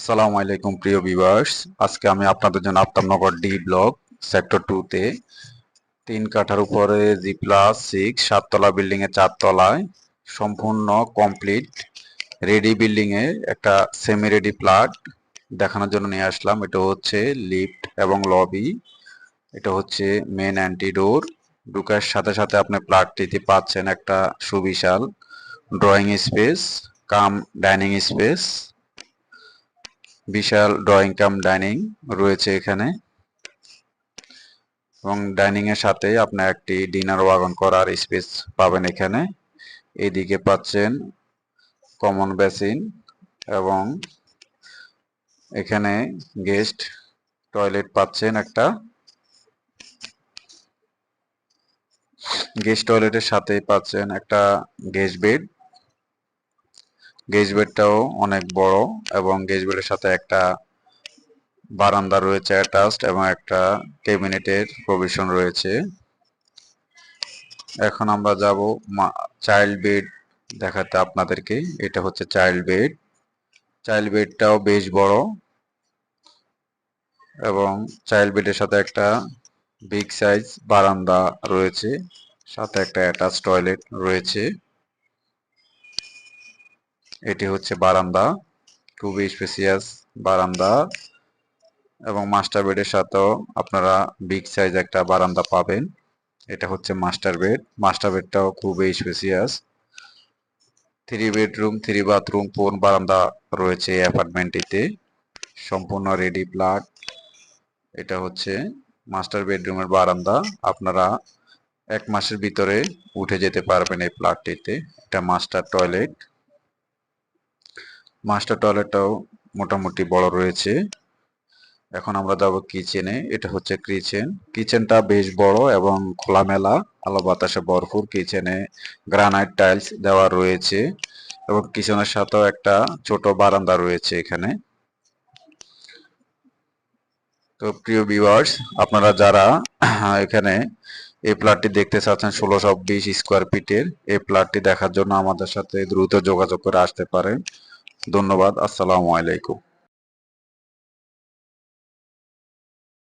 সালাম আলাইকুম প্রিয় ভিউয়ার্স। আজকে আমি আপনাদের জন্য আফতাবনগর ডি ব্লক সেক্টর 2 তে 3 কাঠার উপরে G+6 7 তলা বিল্ডিং এর 4 তলায় সম্পূর্ণ কমপ্লিট রেডি বিল্ডিং এর একটা সেমি রেডি প্লট দেখানোর জন্য নিয়ে আসলাম। এটা হচ্ছে লিফট এবং লবি, এটা হচ্ছে মেন এন্ট্রি ডোর। ঢোকার সাথে সাথে আপনি প্লটটিতে পাচ্ছেন একটা সুবিশাল drawing space cum dining space. বিশাল ড্রয়িং কাম ডাইনিং রয়েছে এখানে, এবং ডাইনিং এর সাথে আপনার একটি ডিনার ওয়াগন করার স্পেস পাবেন এখানে। এদিকে পাচ্ছেন কমন বেসিন এবং এখানে গেস্ট টয়লেট পাচ্ছেন একটা। গেস্ট টয়লেটের সাথে পাচ্ছেন একটা গেস্ট বেড। গেস্ট বেডটাও অনেক বড় এবং গেস্ট বেডের সাথে একটা বারান্দা রয়েছে অ্যাটাচড এবং একটা ক্যাবিনেটের প্রভিশন রয়েছে। এখন আমরা যাব চাইল্ড বেড দেখাতে আপনাদেরকে। এটা হচ্ছে চাইল্ড বেড। চাইল্ড বেডটাও বেশ বড় এবং চাইল্ড বেডের সাথে একটা বিগ সাইজ বারান্দা রয়েছে, সাথে একটা অ্যাটাচ টয়লেট রয়েছে। এটি হচ্ছে বারান্দা, খুবই স্পেসিয়াস বারান্দা, এবং মাস্টার বেডের সাথেও আপনারা বিগ সাইজ একটা বারান্দা পাবেন। এটা হচ্ছে মাস্টার বেড। মাস্টার বেডটাও খুবই স্পেসিয়াস। 3 বেডরুম 3 বাথরুম 4 বারান্দা রয়েছে এই অ্যাপার্টমেন্টটিতে, সম্পূর্ণ রেডি প্লট। এটা হচ্ছে মাস্টার বেডরুমের বারান্দা। আপনারা 1 মাসের ভিতরে উঠে যেতে পারবেন এই প্লটটিতে। এটা মাস্টার টয়লেট। মাস্টার টয়লেটটাও মোটামুটি বড় রয়েছে। এখন আমরা যাব কিচেনে। এটা হচ্ছে কিচেন। কিচেনটা বেশ বড় এবং খোলামেলা, আলো বাতাসে ভরপুর। কিচেনে গ্রানাইট টাইলস দেওয়া রয়েছে এবং কিচেনের সাথেও একটা ছোট বারান্দা রয়েছে এখানে। তো প্রিয় ভিউয়ার্স, আপনারা যারা এখানে এই প্লটটি দেখতে চাচ্ছেন 1620 স্কোয়ার ফিটের, এই প্লটটি দেখার জন্য আমাদের সাথে দ্রুত যোগাযোগ করে আসতে পারেন। ধন্যবাদ। আসসালামু আলাইকুম।